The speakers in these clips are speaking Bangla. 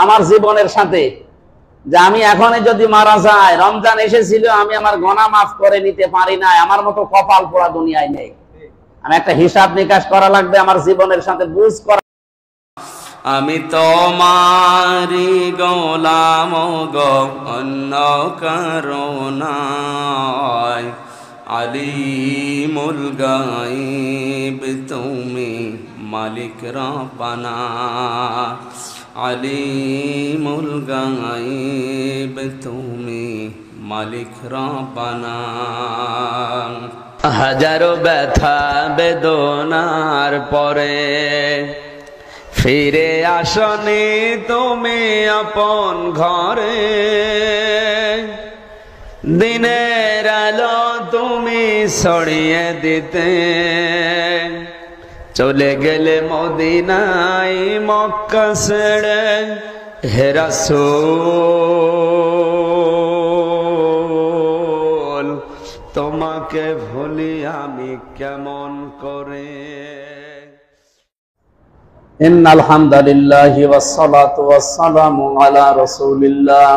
আমার জীবনের সাথে, যে আমি এখনই যদি মারা যাই, রমজান এসেছিল, আমি আমার গুনাহ মাফ করে নিতে পারি না, আমার মতো কপাল পোড়া দুনিয়ায় নেই। আমি একটা হিসাব নিকাশ করা লাগবে আমার জীবনের সাথে, বুঝ করা। আমি তোমারি গোলাম গো, অন্য কারো নয়। আলিমুল গায়ব তুমি, মালিক রব্বানা। আলিমুল গায়ব তুমি, মালিক রব্বানা। হাজারো ব্যথা বেদনার পরে ফিরে আসনি তুমি আপন ঘরে। দিনের আলো তুমি ছড়িয়ে দিতে, চলে গেলে মদিনায় মক্কা ছেড়ে। হে রাসূল তোমাকে ভুলি আমি কেমন করে। ইন্নাল হামদালিল্লাহি ওয়াসসালাতু ওয়াসসালামু আলা রাসূলিল্লাহ।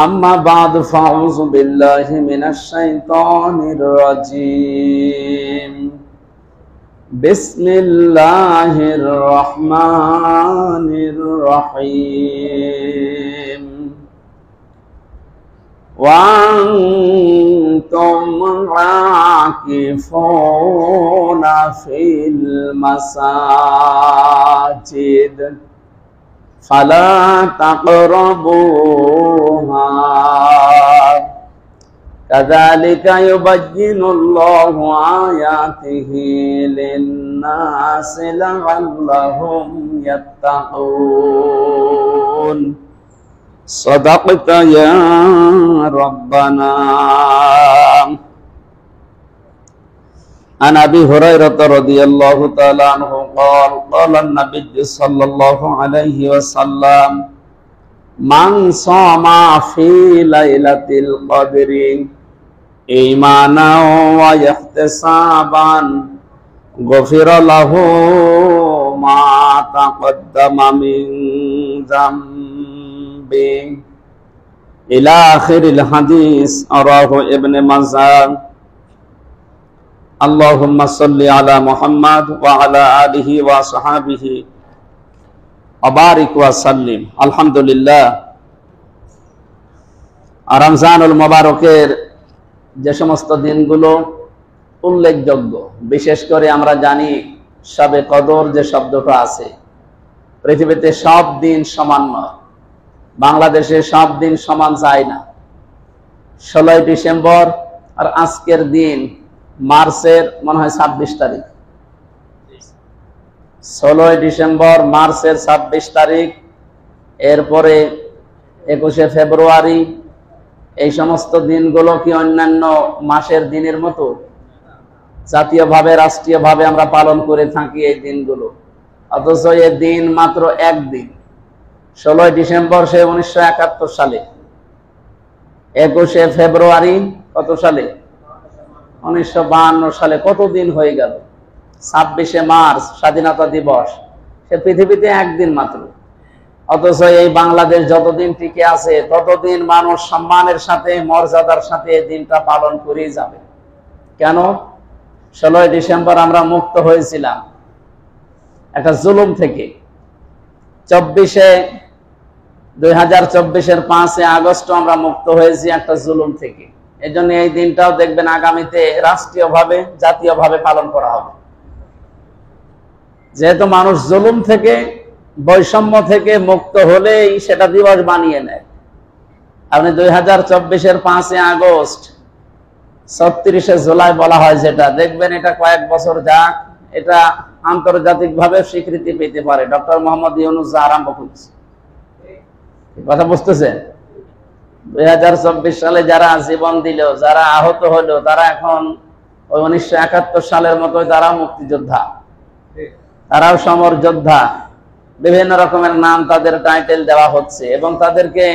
আম্মা বা'দু ফাউযু বিল্লাহি মিনাশ শাইতানির রাজীম। বিসমিল্লাহির রহমানির রহিম। وأنتم عاكفون في المساجد فلا تقربوها كذلك يبين الله آياته للناس لعلهم يتقون صدقت يا ربنا. عن أبي هريرة رضي الله تعالى عنه قال قال النبي صلى الله عليه وسلم من صام في ليلة القدر إيمانا واحتسابا غفر له ما تقدم من ذنبه إلى آخر الحديث. رواه ابن ماجه. اللهم صل على محمد وعلى آله وصحبه وبارك وسلم. আলহামদুলিল্লাহ, রমজানুল মুবারকের যে সমস্ত দিনগুলো উল্লেখযোগ্য, বিশেষ করে আমরা জানি শবে কদর যে শব্দটা আছে, পৃথিবীতে সব দিন সমান নয়, বাংলাদেশে সব দিন সমান যায় না। 16 ডিসেম্বর আর আজকের দিন মার্চের মনে হয় 26 তারিখ। 16 ডিসেম্বর মার্চের 26 তারিখ, এরপরে 21শে ফেব্রুয়ারি, এই সমস্ত দিনগুলো কি অন্যান্য মাসের দিনের মতো জাতীয়ভাবে রাষ্ট্রীয়ভাবে আমরা পালন করে থাকি এই দিনগুলো? অথচ এই দিন মাত্র একদিন। 16 ডিসেম্বর সে 1971 সালে, 21শে ফেব্রুয়ারি কত সালে? 1952 সালে। কতদিন হয়ে গেল? 26শে মার্চ স্বাধীনতা দিবস, সে পৃথিবীতে একদিন মাত্র। অথচ এই বাংলাদেশ যতদিন টিকে আছে ততদিন মানুষ সম্মানের সাথে মর্যাদার সাথে এই দিনটা পালন করেই যাবে। কেন? 16 ডিসেম্বর আমরা মুক্ত হয়েছিলাম একটা জুলুম থেকে। 2024-এর 5 আগস্ট আমরা মুক্ত হয়েছি একটা জুলুম থেকে। এই জন্য এই দিনটাও দেখবেন আগামীতে রাষ্ট্রীয়ভাবে জাতীয়ভাবে পালন করা হবে। যেহেতু মানুষ জুলুম থেকে বৈষম্য থেকে মুক্ত হলেই সেটা দিবস বানিয়ে নেয়। আপনি 2024-এর 5 আগস্ট 36শে জুলাই বলা হয় যেটা, দেখবেন এটা কয়েক বছর যাক এটা আন্তর্জাতিকভাবে স্বীকৃতি পেতে পারে। ডক্টর মোহাম্মদ ইউনূস যা আরম্ভ করেছে, কথা বুঝতেছেন? 2024 সালে যারা জীবন দিল, যারা আহত হলো, তারা এখন ওই 1971 সালের মতো তারা মুক্তিযোদ্ধা, তারাও সমর যোদ্ধা। বিভিন্ন রকমের নাম তাদের টাইটেল দেওয়া হচ্ছে এবং তাদেরকে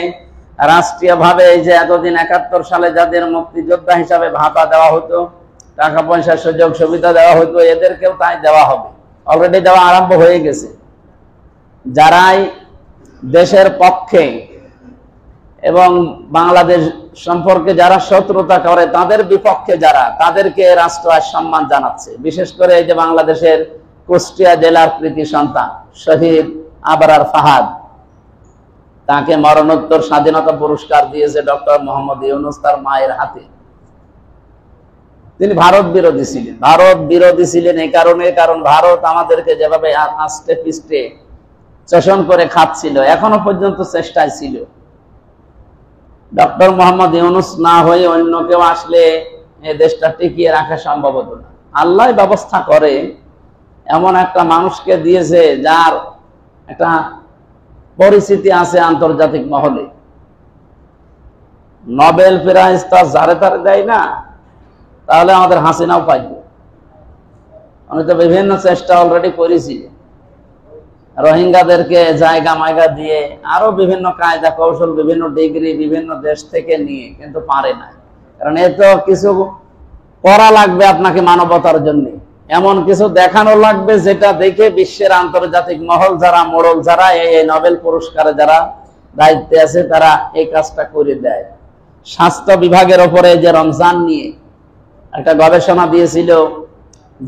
রাষ্ট্রীয়ভাবে এই যে এতদিন 71 সালে যাদের মুক্তিযোদ্ধা হিসাবে ভাতা দেওয়া হতো, টাকা পয়সা সুযোগ সুবিধা দেওয়া হতো, এদেরকেও তাই দেওয়া হবে। অলরেডি দেওয়া আরম্ভ হয়ে গেছে। যারাই দেশের পক্ষে এবং বাংলাদেশ সম্পর্কে যারা শত্রুতা করে তাদের বিপক্ষে যারা, তাদেরকে রাষ্ট্র আজ সম্মান জানাচ্ছে। বিশেষ করে এই যে বাংলাদেশের কুষ্টিয়া জেলার কৃতি সন্তান শহীদ আবরার ফাহাদ, তাকে মরণোত্তর স্বাধীনতা পুরস্কার দিয়েছে ডক্টর মোহাম্মদ ইউনূস তার মায়ের হাতে। তিনি ভারত বিরোধী ছিলেন। ভারত বিরোধী ছিলেন এই কারণে, কারণ ভারত আমাদেরকে যেভাবে আস্তে পিষ্টে শোষণ করে খাচ্ছিল, এখনো পর্যন্ত চেষ্টায় ছিল। ডক্টর মোহাম্মদ ইউনূস না হয়ে অন্য কেউ আসলে এই দেশটা টিকিয়ে রাখা সম্ভব হতো না। আল্লাহ ব্যবস্থা করে, এমন একটা মানুষকে দিয়েছে যার একটা পরিচিতি আছে আন্তর্জাতিক মহলে। নোবেল প্রাইজ তো যারে তারে দেয় না, তাহলে আমাদের হাসিনাও পাইব। আমি তো বিভিন্ন চেষ্টা অলরেডি করেছি, রোহিঙ্গাদেরকে জায়গা মায়গা দিয়ে আরো বিভিন্ন কায়দা কৌশল, বিভিন্ন ডিগ্রি বিভিন্ন দেশ থেকে নিয়ে, কিন্তু পারে না। কারণ এ তো কিছু করা লাগবে আপনাকে মানবতার জন্য, এমন কিছু দেখানো লাগবে যেটা দেখে বিশ্বের আন্তর্জাতিক মহল যারা, মোড়ল যারা, এই নোবেল পুরস্কারে যারা দায়িত্বে আছে, তারা এই কাজটা করে দেয়। স্বাস্থ্য বিভাগের ওপরে যে রমজান নিয়ে একটা গবেষণা দিয়েছিল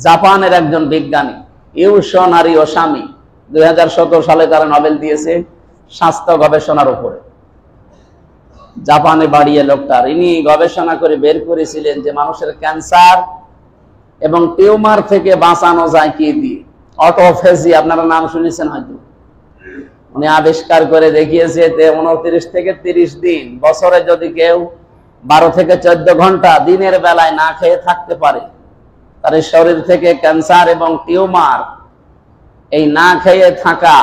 জাপানের একজন বিজ্ঞানী ইউশোনারি ওসামি, 2017 সালে তারা নোবেল দিয়েছে স্বাস্থ্য গবেষণার উপরে। জাপানে বাড়িয়ে লোকটার, ইনি গবেষণা করে বের করেছিলেন যে মানুষের ক্যান্সার এবং টিউমার থেকে বাঁচানো যায় কি দিয়ে। অটোফেজি, আপনারা নাম শুনেছেন হয়তো। উনি আবিষ্কার করে দেখিয়েছে 29 থেকে 30 দিন, বছরে যদি কেউ 12 থেকে 14 ঘন্টা দিনের বেলায় না খেয়ে থাকতে পারে, তার শরীর থেকে ক্যান্সার এবং টিউমার, এই না খেয়ে থাকা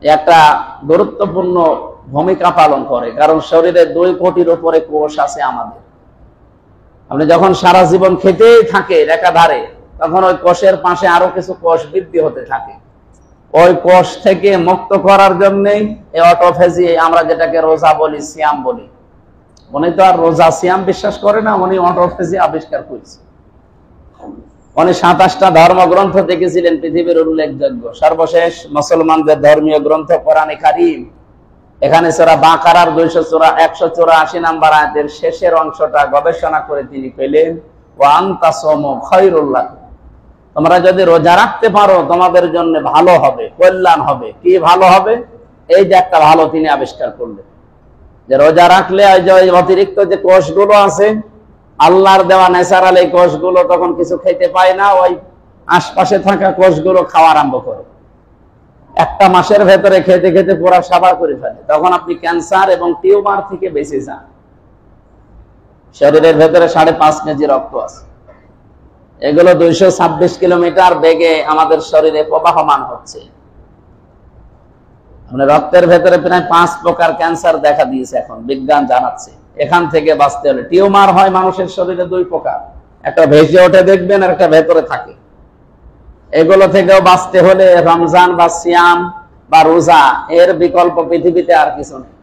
একটা গুরুত্বপূর্ণ ভূমিকা পালন করে। কারণ শরীরে 2 কোটির উপরে কোষ আছে আমাদের। আপনি যখন সারা জীবন খেতেই থাকে একাধারে, তখন ওই কোষের পাশে আরো কিছু কোষ বৃদ্ধি হতে থাকে। ওই কোষ থেকে মুক্ত করার জন্যই এই অটোফেজি, আমরা যেটাকে রোজা বলি, সিয়াম বলি। উনি তো আর রোজা সিয়াম বিশ্বাস করে না, উনি অটোফেজি আবিষ্কার করেছে। উনি 27টা ধর্মগ্রন্থ দেখেছিলেন পৃথিবীর উল্লেখযোগ্য। সর্বশেষ মুসলমানদের ধর্মীয় গ্রন্থ কোরআনে কারীম, এখানে সূরা বাকারার 184 নাম্বার আয়াতের শেষের অংশটা গবেষণা করে তিনি পেলেন, ওয়া আনতাসুমু খায়রুল লাকুম, তোমরা যদি রোজা রাখতে পারো তোমাদের জন্য ভালো হবে, কল্যাণ হবে। কি ভালো হবে? এই যে একটা ভালো তিনি আবিষ্কার করলেন, যে রোজা রাখলে ওই যে অতিরিক্ত যে কোষগুলো আছে, আল্লাহর দেওয়া ন্যাচারাল এই কোষগুলো তখন কিছু খেতে পায় না, ওই আশপাশে থাকা কোষগুলো খাওয়া আরম্ভ করে। একটা মাসের ভেতরে খেতে খেতে পুরা সাবার করে ফেলে। তখন আপনি ক্যান্সার এবং টিউমার থেকে বেঁচে যান। শরীরের ভেতরে 5.5 কেজি রক্ত আছে, এগুলো 226 কিলোমিটার বেগে আমাদের শরীরে প্রবাহমান হচ্ছে। রক্তের ভেতরে প্রায় 5 প্রকার ক্যান্সার দেখা দিয়েছে এখন বিজ্ঞান জানাচ্ছে। এখান থেকে বাঁচতে হলে, টিউমার হয় মানুষের শরীরে 2 প্রকার, একটা ভেসে ওঠে দেখবেন, আর একটা ভেতরে থাকে। এগুলো থেকেও বাঁচতে হলে রমজান বা সিয়াম বা রোজা এর বিকল্প পৃথিবীতে আর কিছু নেই।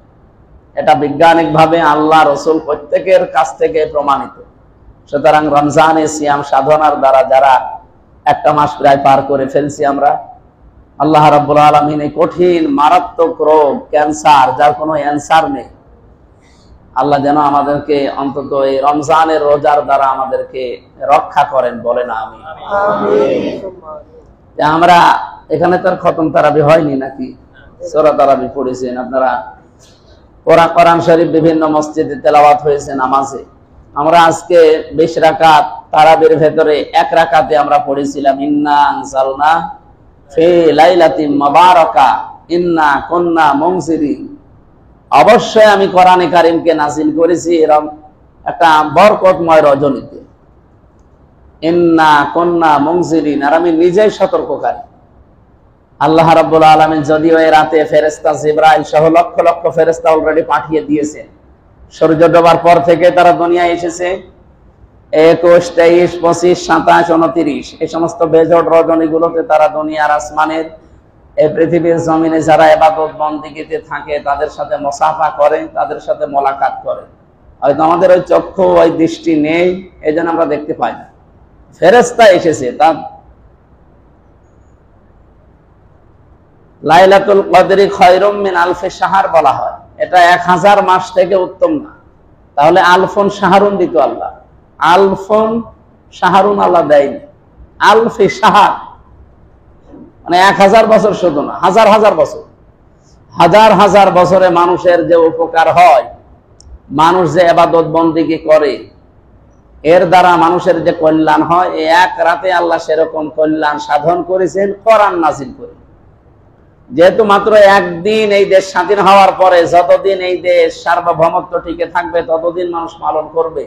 এটা বৈজ্ঞানিক ভাবে আল্লাহ রসুল প্রত্যেকের কাছ থেকে প্রমাণিত। সুতরাং রমজানে সিয়াম সাধনার দ্বারা যারা একটা মাস প্রায় পার করে ফেলছি আমরা, আল্লাহ রাব্বুল আলামিন এই কঠিন মারাত্মক রোগ ক্যান্সার, যার কোনো অ্যান্সার নেই, আল্লাহ যেন আমাদেরকে অন্তত এই রমজানের রোজার দ্বারা আমাদেরকে রক্ষা করেন, বলেন আমিন। আমরা এখানে তো খতম তারাবি হয়নি নাকি? সূরা তারাবি পড়েছেন আপনারা, কোরআন শরীফ বিভিন্ন মসজিদে তেলাওয়াত হয়েছে নামাজে। আমরা আজকে 20 রাকাত তারাবির ভেতরে 1 রাকাতে আমরা পড়েছিলাম ইন্না আনজালনা ফি লাইলাতিন মুবারাকা ইন্না কুন্না মুনজিরিন। অবশ্যই আমি কোরআনে কারীমকে নাযিল করেছি এরকম একটা বরকতময় রজনীতে। ইন্না কুন্না মুনজিরিন, আর আমি নিজেই সতর্ককারী। আল্লাহ রাব্বুল আলামিন যদিও এই রাতে ফেরেশতা জিবরাইল সহ লক্ষ লক্ষ ফেরেশতা অলরেডি পাঠিয়ে দিয়েছেন। সূর্য ডোবার পর থেকে তারা দুনিয়ায় এসেছে। 21, 23, 25, 27, 29 এই সমস্ত বেজোড় রজনীগুলোতে তারা দুনিয়ার আসমানের এই পৃথিবীর জমিনে যারা ইবাদত বন্দেগীতে থাকে তাদের সাথে মুসাফা করে, তাদের সাথে মোলাকাত করে। হয়তো আমাদের ওই চক্ষু ওই দৃষ্টি নেই, এই জন্য আমরা দেখতে পাই না। ফেরেশতা এসেছে, লাইলাতুল কদরি খায়রুম মিন আলফি শাহর বলা হয়, এটা 1000 মাস থেকে উত্তম না। তাহলে আলফুন শাহরুন দিত আল্লাহ, আলফুন শাহরুন আল্লাহ দেয়নি, আলফি শাহর মানে 1000 বছর শুধু না, হাজার হাজার বছর। হাজার হাজার বছরে মানুষের যে উপকার হয়, মানুষ যে ইবাদত বন্দেগী করে, এর দ্বারা মানুষের যে কল্যাণ হয়, এই এক রাতে আল্লাহ সেরকম কল্যাণ সাধন করেছেন কোরআন নাযিল করে। যেহেতু মাত্র একদিন এই দেশ স্বাধীন হওয়ার পরে যতদিন এই দেশ সার্বভৌমত্ব টিকে থাকবে ততদিন মানুষ পালন করবে।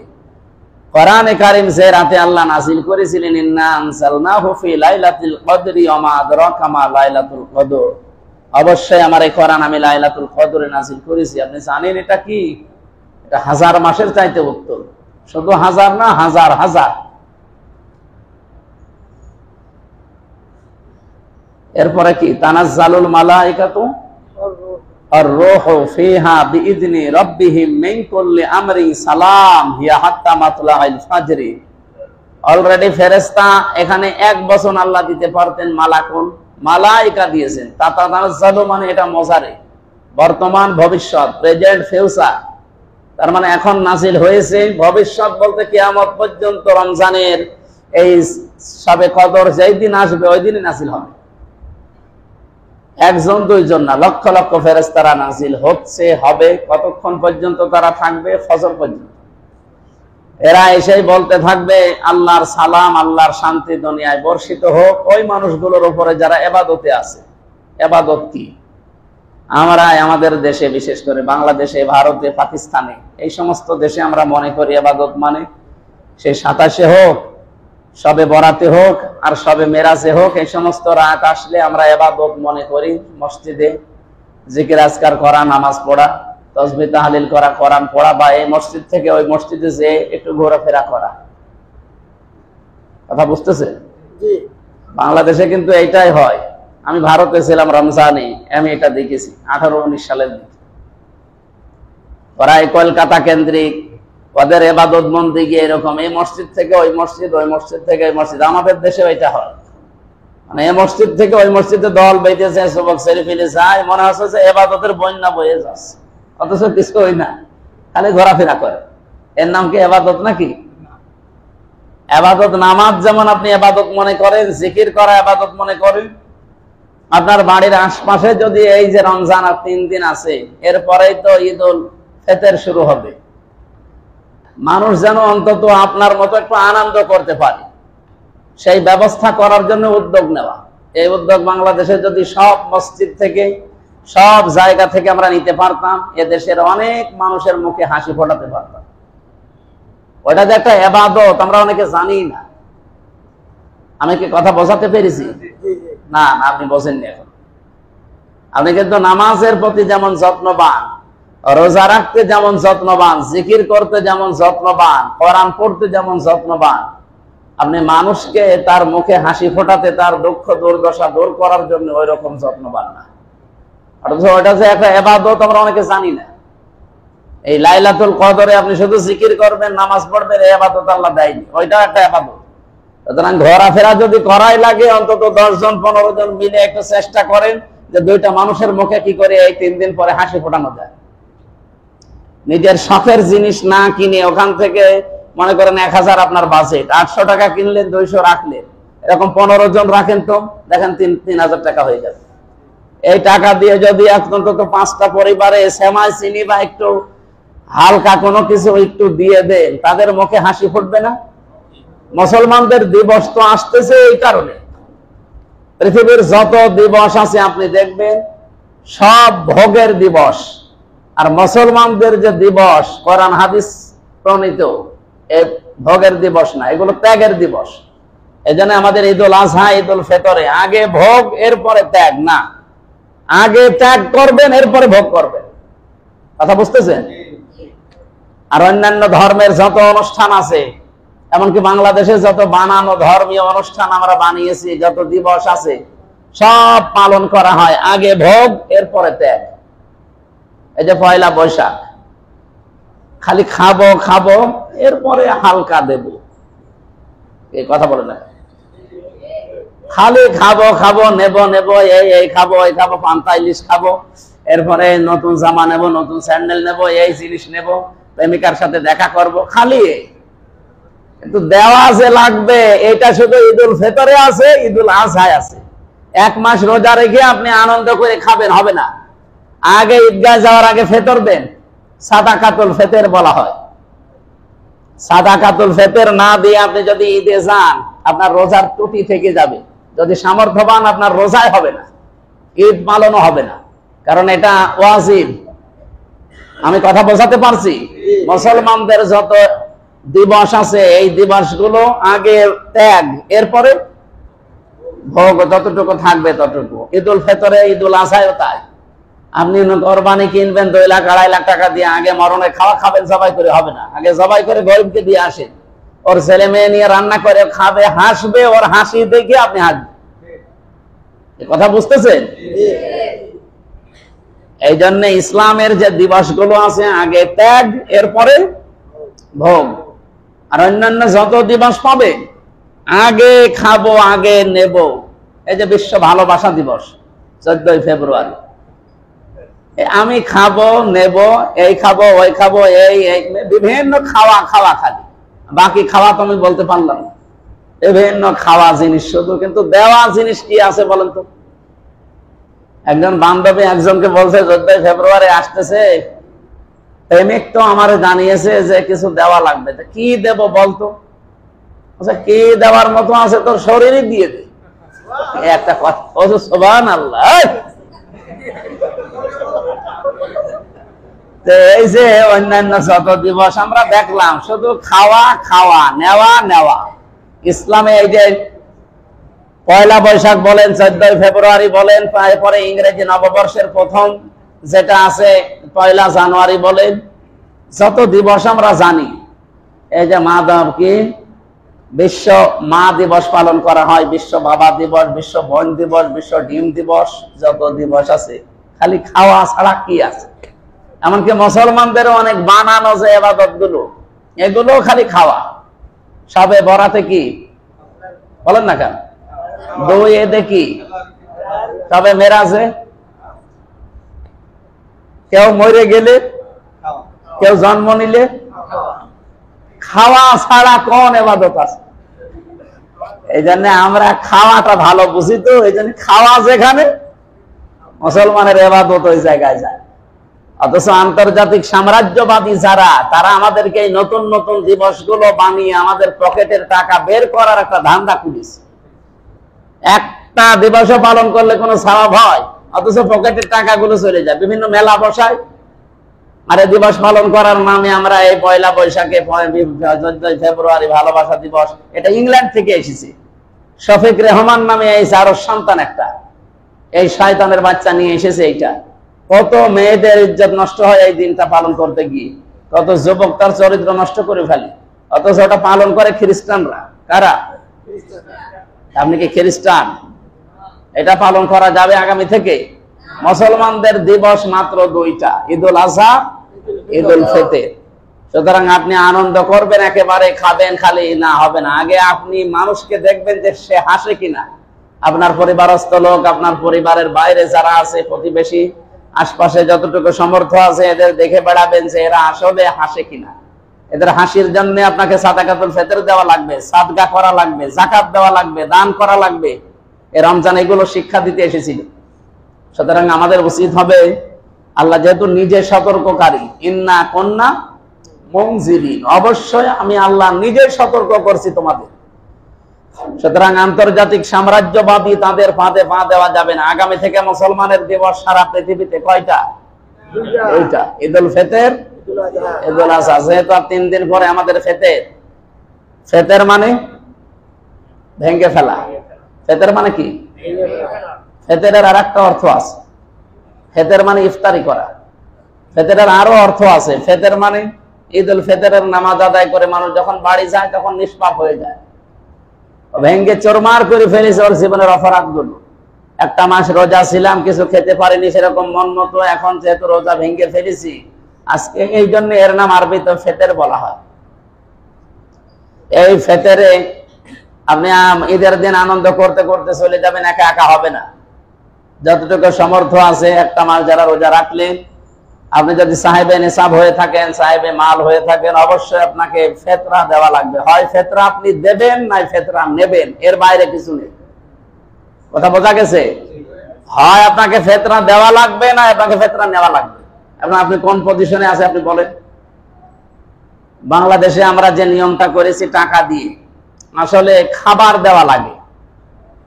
কোরআনে কারীম যে রাতে আল্লাহ নাযিল করেছিলেন, ইন্না আনজালনাহু ফি লাইলাতিল কদরি ওয়া মা আদরাকা মা লাইলাতুল কদর, অবশ্যই আমার এই কোরআন আমি লাইলাতুল কদরে নাযিল করেছি। আপনি জানেন এটা কি? এটা 1000 মাসের চাইতে উত্তম। শুধু 1000 না, হাজার হাজার। এরপরে কি? তানাজ্জালুল মালাইকাতু আর রূহু ফিহা বিইذনি রাব্বিহিম মিন কুল্লি আমরিন সালাম হিয়া হাত্তা মাতলাইল ফাজরি। অলরেডি ফেরেশতা এখানে 1 বছর আল্লাহ দিতে পারতেন, মালাকুন মালাইকা দিয়েছেন। তানাজ্জালু মানে এটা মজারে, বর্তমান ভবিষ্যৎ, প্রেজেন্ট ফিউচার। তার মানে এখন নাযিল হয়েছে, ভবিষ্যৎ বলতে কিয়ামত পর্যন্ত রমজানের এই শবে কদর যেই দিন আসবে ওই দিনই নাযিল হবে। একজন দুইজন না, লক্ষ লক্ষ ফেরেশতারা নাযিল হচ্ছে, হবে। কতক্ষণ পর্যন্ত তারা থাকবে? ফজর পর্যন্ত। এরা এসেই বলতে থাকবে আল্লাহর সালাম, আল্লাহর শান্তি দুনিয়ায় বর্ষিত হোক ওই মানুষগুলোর উপরে যারা ইবাদতে আছে। ইবাদত কি? আমরা আমাদের দেশে, বিশেষ করে বাংলাদেশে, ভারতে, পাকিস্তানে, এই সমস্ত দেশে আমরা মনে করি ইবাদত মানে সেই 27-এ হোক, সবে বরাতে হোক, আর সবে মেরাজে হোক, এই সমস্ত রাত আসলে আমরা ইবাদত মনে করি। মসজিদে জিকির আজকার করা, নামাজ পড়া, তাসবিহ তাহলিল করা, কোরআন পড়া, বা এই মসজিদ থেকে ওই মসজিদে যে একটু ঘোরাফেরা করা। কথা বুঝতেছে? বাংলাদেশে কিন্তু এইটাই হয়। আমি ভারতে ছিলাম রমজানে, আমি এটা দেখেছি 18-19 সালের দিকে। ওরা এই কলকাতা কেন্দ্রিক ওদের ইবাদত বন্দেগী এরকম, এই মসজিদ থেকে ওই মসজিদ, ওই মসজিদ থেকে ওই মসজিদ। আমাদের দেশে এটা হয়, মানে এই মসজিদ থেকে ওই মসজিদে দল বেঁধেছে, যুবক ছেলে ফেলে যায়, মনে হচ্ছে যে ইবাদতের বন্যা বয়ে যাচ্ছে, অথচ কিছু হয় না, খালি ঘোরাফেরা করে। এর নাম কি ইবাদত নাকি? ইবাদত নামাজ যেমন আপনি ইবাদত মনে করেন, জিকির করা ইবাদত মনে করেন। আপনার বাড়ির আশপাশে যদি এই যে রমজান আর 3 দিন আছে, এরপরেই তো ঈদুল ফিতর শুরু হবে, মানুষ যেন অন্তত আপনার মতো একটু আনন্দ করতে পারে, সেই ব্যবস্থা করার জন্য উদ্যোগ নেওয়া। এই উদ্যোগ বাংলাদেশে যদি সব মসজিদ থেকে, সব জায়গা থেকে আমরা নিতে পারতাম, এদেশের অনেক মানুষের মুখে হাসি ফোটাতে পারতাম। ওটা যে একটা ইবাদত আমরা অনেকে জানি না। আমি কি কথা বোঝাতে পেরেছি? না, আপনি বোঝেননি এখন। আপনি কিন্তু নামাজের প্রতি যেমন যত্নবান, রোজা রাখতে যেমন যত্নবান, জিকির করতে যেমন যত্নবান, কোরআন পড়তে যেমন যত্নবান, আপনি মানুষকে তার মুখে হাসি ফোটাতে, তার দুঃখ দুর্দশা দূর করার জন্য ওই রকম যত্নবান না। অথচ ওটা যে একটা ইবাদত আমরা অনেকে জানি না। এই লাইলাতুল কদরে আপনি শুধু জিকির করবেন, নামাজ পড়বেন, এই ইবাদত আল্লাহ দেয়নি, ওইটাও একটা ইবাদত। সুতরাং ঘোরাফেরা যদি করাই লাগে, অন্তত 10 জন 15 জন মিলে একটু চেষ্টা করেন যে 2টা মানুষের মুখে কি করে এই 3 দিন পরে হাসি ফোটানো যায়। নিজের শখের জিনিস না কিনে, ওখান থেকে মনে করেন 1000 আপনার বাজেট, 800 টাকা কিনলেন, 200 রাখলেন, এরকম 15 জন রাখেন তো দেখেন 3000 টাকা হয়ে যাবে। এই টাকা দিয়ে যদি অন্তত 5টা পরিবারে সেমাই, চিনি বা একটু হালকা কোনো কিছু একটু দিয়ে দেন, তাদের মুখে হাসি ফুটবে না? মুসলমানদের দিবস তো আসতেছে এই কারণে। পৃথিবীর যত দিবস আছে আপনি দেখবেন সব ভোগের দিবস, আর মুসলমানদের যে দিবস কোরআন হাদিস প্রণীত, এই ভোগের দিবস না, এগুলো ত্যাগের দিবস। এজন্য আমাদের ঈদুল আজহা, ঈদুল ফিতরে আগে ভোগ এরপরে ত্যাগ না, আগে ত্যাগ করবেন এরপরে ভোগ করবেন। কথা বুঝতেছেন? আর অন্যান্য ধর্মের যত অনুষ্ঠান আছে, এমনকি বাংলাদেশে যত বানানো ধর্মীয় অনুষ্ঠান আমরা বানিয়েছি, যত দিবস আছে, সব পালন করা হয় আগে ভোগ এরপরে ত্যাগ। এই যে পয়লা বৈশাখ, খালি খাবো খাবো এরপরে হালকা দেব, এই কথা বলে না। খালি খাবো খাবো নেব নেব, এই খাবো ওই খাবো, পান্তা ইলিশ খাবো, এরপরে নতুন জামা নেব, নতুন স্যান্ডেল নেব, এই জিনিস নেব, প্রেমিকার সাথে দেখা করব, খালি। কিন্তু দেওয়া যে লাগবে এটা শুধু ঈদুল ফিতরে আছে, ঈদুল আজহায় আছে। 1 মাস রোজা রেখে আপনি আনন্দ করে খাবেন হবে না। আগে ঈদগাহ যাওয়ার আগে ফিতর দেন, সাদাকাতুল ফিতর বলা হয়। সাদাকাতুল ফিতর না দিয়ে আপনি যদি ঈদে যান, আপনার রোজার ত্রুটি থেকে যাবে। যদি সামর্থ্যবান, আপনার রোজাই হবে না, ঈদ পালনও হবে না, কারণ এটা ওয়াজিব। আমি কথা বোঝাতে পারছি? মুসলমানদের যত দিবস আছে এই দিবসগুলো আগে ত্যাগ, এরপরে ভোগ, যতটুকু থাকবে ততটুকু। ঈদুল ফিতরে, ঈদুল আজহায়ও তাই। আপনি কোরবানি কিনবেন 2 লাখ 2.5 লাখ টাকা দিয়ে, আগে মরণে খাওয়া খাবেন, জবাই করে হবে না। আগে জবাই করে গরিবকে দিয়ে আসেন, ওর ছেলে মেয়ে নিয়ে রান্না করে খাবে, হাসবে, ওর হাসি দেখে আপনি হাসবেন। কথা বুঝতেছেন? এই জন্য ইসলামের যে দিবসগুলো আছে আগে ত্যাগ, এরপরে ভোগ। আর অন্যান্য যত দিবস পাবে আগে খাবো আগে নেব। এই যে বিশ্ব ভালোবাসা দিবস 14 ফেব্রুয়ারি, আমি খাবো নেব, এই খাবো ওই খাবো, এই বিভিন্ন খাওয়া খাওয়া, খালি বাকি খাওয়া তো আমি বলতে পারলাম না। বিভিন্ন খাওয়া জিনিস শুধু, কিন্তু দেওয়া জিনিস কি আছে বলেন তো? একজন বান্ধবী একজনকে বলছে 14 ফেব্রুয়ারি আসতেছে, প্রেমিক তো আমার জানিয়েছে যে কিছু দেওয়া লাগবে, কি দেব বলতো? আচ্ছা, কি দেওয়ার মতো আছে তোর শরীরই দিয়ে দে। একটা কথা, সুবহানাল্লাহ। এই যে অন্যান্য যত দিবস আমরা দেখলাম শুধু খাওয়া খাওয়া, নেওয়া নেওয়া। ইসলামে এই যে 1 বৈশাখ বলেন, 14 ফেব্রুয়ারি বলেন, তারপরে ইংরেজি নববর্ষের প্রথম যেটা আছে 1 জানুয়ারি বলেন, যত দিবস আমরা জানি, এই যে কি বিশ্ব মা দিবস পালন করা হয়, বিশ্ব বাবা দিবস, বিশ্ব বোন দিবস, বিশ্ব ডিম দিবস, যত দিবস আছে খালি খাওয়া ছাড়া কি আছে? এমনকি মুসলমানদেরও অনেক বানানো যে ইবাদত গুলো, এগুলো খালি খাওয়া। সবে বরাতে কি বলেন না কেন? 2 ঈদে কি? সবে মেরাজে কেউ মরে গেলে, কেউ জন্ম নিলে, খাওয়া ছাড়া কোন ইবাদত আছে? এই জন্য আমরা খাওয়াটা ভালো বুঝি, তো এই জন্য খাওয়া যেখানে মুসলমানের ইবাদত ওই জায়গায় যায়। অথচ আন্তর্জাতিক সাম্রাজ্যবাদী যারা, তারা আমাদেরকে এই নতুন নতুন দিবসগুলো বানিয়ে আমাদের পকেটের টাকা বের করার একটা ধান্দা খুলেছে। একটা দিবসও পালন করলে কোনো সওয়াব হয়, অথচ পকেটের টাকাগুলো চলে যায়। বিভিন্ন মেলা বসায়, আর এই দিবস পালন করার নামে আমরা এই 1 বৈশাখে 14 ফেব্রুয়ারি ভালোবাসা দিবস, এটা ইংল্যান্ড থেকে এসেছে। শফিক রেহমান নামে এই চারোর সন্তান একটা, এই শয়তানের বাচ্চা নিয়ে এসেছে এইটা। কত মেয়েদের ইজ্জত নষ্ট হয় এই দিনটা পালন করতে গিয়ে, কত যুবক তার চরিত্র নষ্ট করে ফেলে। অথচ ওটা পালন করে খ্রিস্টানরা। কারা? আপনি কি খ্রিস্টান? এটা পালন করা যাবে আগামী থেকে? মুসলমানদের দিবস মাত্র 2টা, ঈদুল আজহা, ঈদুল ফিতর। সুতরাং আপনি আনন্দ করবেন, একেবারে খাবেন খালি না হবে না। আগে আপনি মানুষকে দেখবেন যে সে হাসে কিনা, আপনার পরিবারস্থ লোক, আপনার পরিবারের বাইরে যারা আছে, প্রতিবেশী, আশপাশে যতটুকু সমর্থ আছে, এদের দেখে বেড়াবেন যে এরা আসলে হাসে কিনা। এদের হাসির জন্য আপনাকে সাদাকাতুল ফিতর দেওয়া লাগবে, সাদকা করা লাগবে, যাকাত দেওয়া লাগবে, দান করা লাগবে। এই রমজান এগুলো শিক্ষা দিতে এসেছিল। সুতরাং আমাদের উচিত হবে, আল্লাহ যেহেতু নিজে সতর্ককারী, ইন্না কুন্না মুনজিরিন, অবশ্যই আমি আল্লাহ নিজে সতর্ক করছি তোমাদের। সুতরাং আন্তর্জাতিক সাম্রাজ্যবাদী তাদের ফাঁদে পা দেওয়া যাবে না। আগামী থেকে মুসলমানের দিবস সারা পৃথিবীতে কয়টা? 2টা, ঈদুল ফিতর, ঈদুল আজহা। যেহেতু 3 দিন পরে আমাদের ফিতর। ফিতর মানে ভেঙে ফেলা। ফিতর মানে কি? ফিতরের আর একটা অর্থ আছে। ফিতর মানে ইফতারি করা। ফিতরের আরো অর্থ আছে। ফিতর মানে ঈদুল ফিতরের নামাজ আদায় করে মানুষ যখন বাড়ি যায় তখন নিষ্পাপ হয়ে যায়, ভেঙ্গে চোরমার করে ফেলেছে ওর জীবনের অপরাধগুলো। 1 মাস রোজা ছিলাম, কিছু খেতে পারিনি সেরকম মন মতো, এখন যেহেতু রোজা ভেঙ্গে ফেলেছি আজকে, এই জন্য এর নাম আরবিতে ফিতর বলা হয়। এই ফিতরে আপনি ঈদের দিন আনন্দ করতে করতে চলে যাবেন, একা একা হবে না। যতটুকু সমর্থ আছে একটা মাস যারা রোজা রাখলেন, আপনি যদি সাহেবে নিসাব হয়ে থাকেন, সাহেবে মাল হয়ে থাকেন, অবশ্যই আপনাকে ফেতরা দেওয়া লাগবে। হয় ফেতরা আপনি দেবেন, নাই ফেতরা নেবেন, এর বাইরে কিছু নেই। কথা বোঝা গেছে? হয় আপনাকে ফেতরা দেওয়া লাগবে, না আপনাকে ফেতরা নেওয়া লাগবে। এখন আপনি কোন পজিশনে আছে আপনি বলেন। বাংলাদেশে আমরা যে নিয়মটা করেছি টাকা দিয়ে, আসলে খাবার দেওয়া লাগে।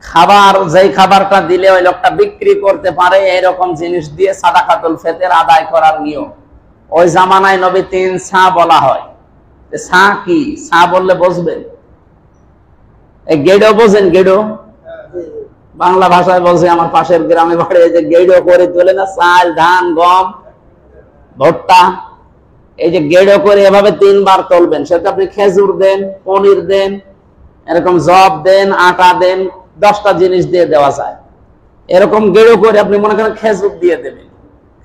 খাবার, যেই খাবারটা দিলে ওই লোকটা বিক্রি করতে পারে, এইরকম জিনিস দিয়ে সাদাকাতুল ফিতর আদায় করার নিয়ম। ওই জামানায় নবী 3 সা বলা হয়। সা কি? সা বললে বুঝবেন? এই গেড়ো বোঝেন? গেড়ো বাংলা ভাষায় বলছে, আমার পাশের গ্রামে বাড়ি, এই যে গেড়ো করে তোলে না, চাল, ধান, গম, ভুট্টা, এই যে গেড়ো করে এভাবে 3 বার তুলবেন। সেটা আপনি খেজুর দেন, পনির দেন, এরকম জব দেন, আটা দেন, 10টা জিনিস দিয়ে দেওয়া যায়। এরকম গেড়ো করে আপনি মনে করেন খেজুর দিয়ে দেবেন।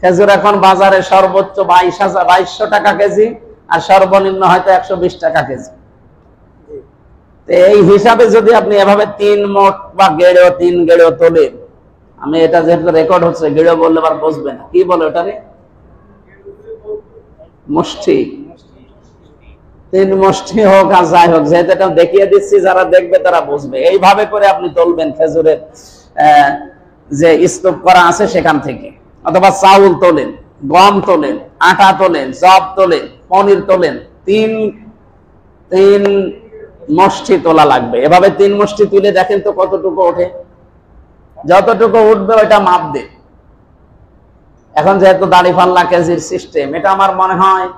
খেজুর এখন বাজারে সর্বোচ্চ 2200 টাকা কেজি, আর সর্বনিম্ন হয়তো 120 টাকা কেজি। এই হিসাবে যদি আপনি এভাবে 3 মোট বা গেড়ো 3 গেড়ো তোলেন, আমি এটা যেহেতু রেকর্ড হচ্ছে, গেড়ো বললে আবার বুঝবে না, কি বলে ওটারে? মুষ্টি। 3 মুষ্টি হোক আর যাই হোক, যেহেতু এটা দেখিয়ে দিচ্ছি, যারা দেখবে তারা বুঝবে। এইভাবে করে আপনি তুলবেন খেজুরের যে স্তূপ করা আছে সেখান থেকে, অথবা চাউল তোলেন, গম তোলেন, আটা তোলেন, জব তোলেন, পনির তোলেন, 3 মুষ্টি তোলা লাগবে। এভাবে 3 মুষ্টি তুলে দেখেন তো কতটুকু ওঠে। যতটুকু উঠবে ওইটা মাপ দে। এখন যেহেতু দাড়ি পাল্লা কেজির সিস্টেম, এটা আমার মনে হয়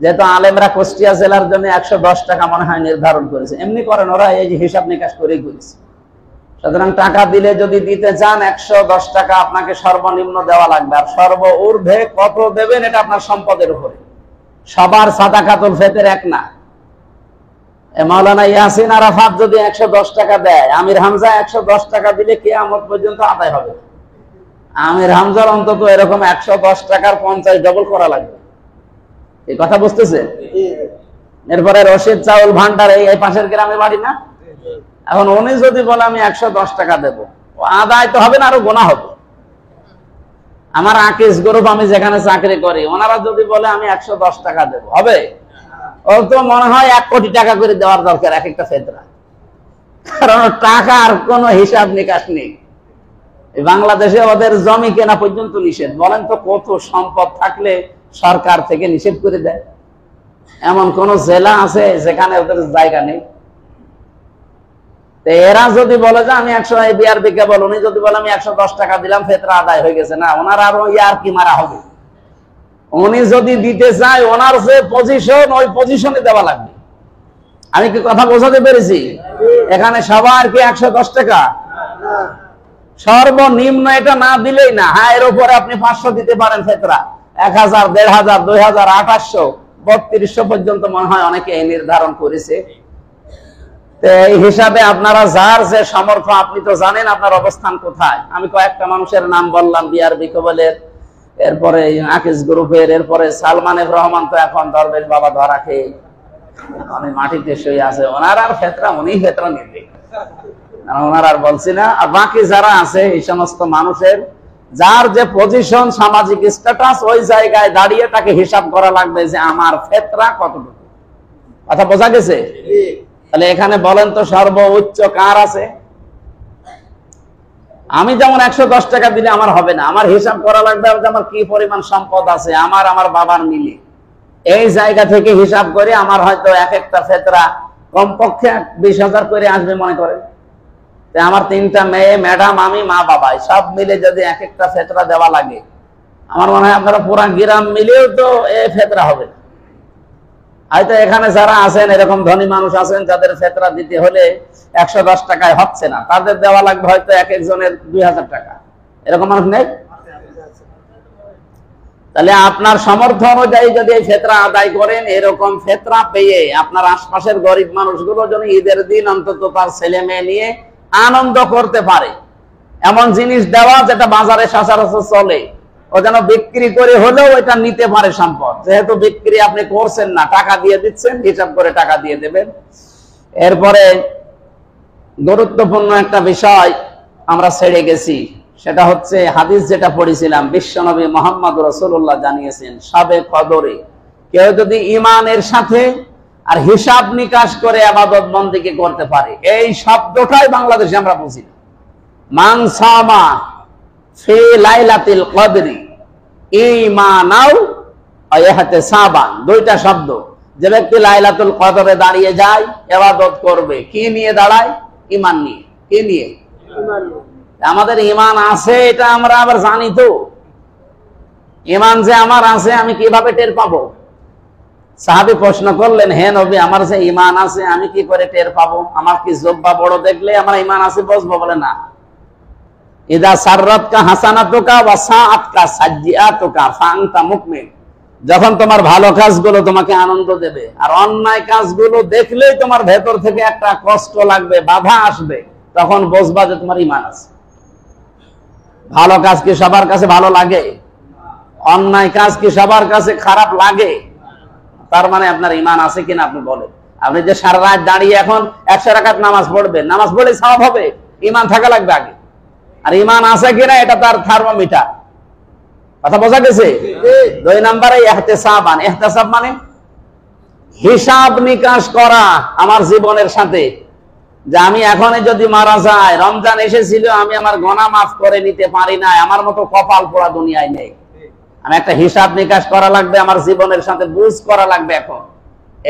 যেহেতু আলেমরা কুষ্টিয়া জেলার জন্য 110 টাকা মনে হয় নির্ধারণ করেছে। এমনি করেন ওরা, এই যে হিসাব নিকাশ করেই করেছে। সুতরাং টাকা দিলে যদি দিতে চান 110 টাকা আপনাকে সর্বনিম্ন দেওয়া লাগবে। আর সর্ব ঊর্ধ্বে কত দেবেন এটা আপনার সম্পদের উপরে। সবার সাদাকাতুল ফিতর এক না। মাওলানা ইয়াসিন আরাফাত যদি 110 টাকা দেয়, আমির হামজা 110 টাকা দিলে কিয়ামত পর্যন্ত আদায় হবে। আমির হামজার অন্তত এরকম 110 টাকার 50 ডবল করা লাগবে। এই কথা বুঝতেছে? এরপরে রশিদ চাউল ভান্ডার, এই পাশের গ্রামে বাড়ি না, এখন উনি যদি বলে আমি 110 টাকা দেবো, আদায় তো হবে না, আরো গোনা হবে। আমার আকিস গ্রুপ, আমি যেখানে চাকরি করি, ওনারা যদি বলে আমি 110 টাকা দেবো, হবে? ও তো মনে হয় 1 কোটি টাকা করে দেওয়ার দরকার এক একটা ফেতরা, কারণ টাকার কোনো হিসাব নিকাশ নেই। বাংলাদেশে ওদের জমি কেনা পর্যন্ত নিষেধ। বলেন তো কত সম্পদ থাকলে সরকার থেকে নিষেধ করে দেয়? এমন কোন জেলা আছে যেখানে ওদের জায়গা নেই? এরা যদি বলে যে আমি 100, বিআরবি কেবল উনি যদি বলে আমি 110 টাকা দিলাম, ফেতরা আদায় হয়ে গেছে, না, ওনার আরো ইয়ার কি মারা হবে। উনি যদি দিতে চায়, ওনার যে পজিশন, ওই পজিশনে দেওয়া লাগবে। আমি কি কথা বোঝাতে পেরেছি? এখানে সবার কি 110 টাকা? সর্বনিম্ন এটা না দিলেই না। হ্যাঁ, এর উপরে আপনি 500 দিতে পারেন ফেতরা, 1000, 1500, 2000, 2800, 3200 পর্যন্ত মনে হয় অনেকে এই নির্ধারণ করেছে। এই হিসাবে আপনারা যার যে সামর্থ্য, আপনি তো জানেন আপনার অবস্থান কোথায়। আমি কয়েকটা মানুষের নাম বললাম, বিআরবি কেবলের, এরপরে আকিস গ্রুপের, এরপরে সালমানের রহমান তো এখন দরবেশ বাবা ধরা খেয়ে অনেক মাটিতে শুয়ে আছে। ওনার আর ফেতরা, উনি ফেতরা নিবে, ওনার আর বলছি না। আর বাকি যারা আছে, এই সমস্ত মানুষের যার যে পজিশন, সামাজিক স্ট্যাটাস, ওই জায়গায় দাঁড়িয়ে তাকে হিসাব করা লাগবে যে আমার ফেতরা কতটুকু। কথা বোঝা গেছে? তাহলে এখানে বলেন তো সর্বোচ্চ কার আছে? আমি যেমন 110 টাকা দিলে আমার হবে না, আমার হিসাব করা লাগবে আমার কি পরিমাণ সম্পদ আছে আমার বাবার মিলে। এই জায়গা থেকে হিসাব করে আমার হয়তো এক একটা ফেতরা কমপক্ষে 20,000 করে আসবে মনে করেন। আমার 3টা মেয়ে, ম্যাডাম, আমি, মা, বাবা, সব মিলে যদি এক একটা ফেতরা দেওয়া লাগে, আমার মনে হয় আপনারা পুরা গ্রাম মিলেও তো এই ফেতরা হবে। হয়তো এখানে যারা আছেন এরকম ধনী মানুষ আছেন যাদের ফেতরা দিতে হলে 110 টাকায় হচ্ছে না, তাদের দেওয়া লাগবে হয়তো এক একজনের 2000 টাকা। এরকম মানুষ নেই? তাহলে আপনার সামর্থ্য অনুযায়ী যদি এই ফেতরা আদায় করেন, এরকম ফেতরা পেয়ে আপনার আশপাশের গরিব মানুষগুলো যেন ঈদের দিন অন্তত তার ছেলে মেয়ে নিয়ে আনন্দ করতে পারে, এমন জিনিস দেওয়া যেটা বাজারে সচরাচর চলে, ও যেন বিক্রি করে হলেও এটা নিতে পারে সম্পদ। যেহেতু বিক্রি আপনি করছেন না, টাকা দিয়ে দিচ্ছেন, হিসাব করে টাকা দিয়ে দেবেন। এরপরে গুরুত্বপূর্ণ একটা বিষয় আমরা ছেড়ে গেছি, সেটা হচ্ছে হাদিস যেটা পড়েছিলাম, বিশ্বনবী মুহাম্মদ রাসূলুল্লাহ জানিয়েছেন সবে কদরে কেউ যদি ঈমানের সাথে আর হিসাব নিকাশ করে ইবাদত বন্দেগী করতে পারে, এই শব্দটাই বাংলাদেশে আমরা বুঝি না। মান সামা ফি লাইলাতিল কদরি ঈমানাও ওয়া ইহতিসাবান, দুইটা শব্দ। যে ব্যক্তি লাইলাতুল কদরে দাঁড়িয়ে যায়, ইবাদত করবে, কি নিয়ে দাঁড়ায়? ঈমান নিয়ে। কি নিয়ে? ঈমান নিয়ে। আমাদের ঈমান আছে এটা আমরা আবার জানি তো, ঈমান যে আমার আছে আমি কিভাবে টের পাবো? সাহাবী প্রশ্ন করলেন, হে নবী, আমার যে ঈমান আছে আমি কি করে টের পাবো? আমার কি জুব্বা বড় দেখলে আমার ঈমান আছে বুঝবো? বলে না, ইদা সাররাতকা হাসানাতুকা ওয়া সাআতকা সাজ্জিআতুকা ফাআনতা মুকমিন, যখন তোমার ভালো কাজগুলো তোমাকে আনন্দ দেবে আর অন্যায় কাজগুলো দেখলেই তোমার ভেতর থেকে একটা কষ্ট লাগবে, বাধা আসবে, তখন বুঝবা যে তোমার ঈমান আছে। ভালো কাজ কি সবার কাছে ভালো লাগে? অন্যায় কাজ কি সবার কাছে খারাপ লাগে? তার মানে আপনার ঈমান আছে কিনা আপনি বলেন। আপনি যে সারা রাত দাঁড়িয়ে এখন 100 রাকাত নামাজ পড়বেন, নামাজ পড়লে সওয়াব হবে, ঈমান থাকা লাগবে আগে। আর ঈমান আছে কিনা এটা তার থার্মোমিটার। কথা বোঝা গেছে? 2 নম্বরে ইহতিসাবান। ইহতিসাব মানে হিসাব নিকাশ করা আমার জীবনের সাথে, যে আমি এখনই যদি মারা যায়, রমজান এসেছিল আমি আমার গুনাহ মাফ করে নিতে পারি না, আমার মতো কপাল পোড়া দুনিয়ায় নেই। আমি একটা হিসাব নিকাশ করা লাগবে, আমার জীবনের সাথে বুঝ করা লাগবে। এখন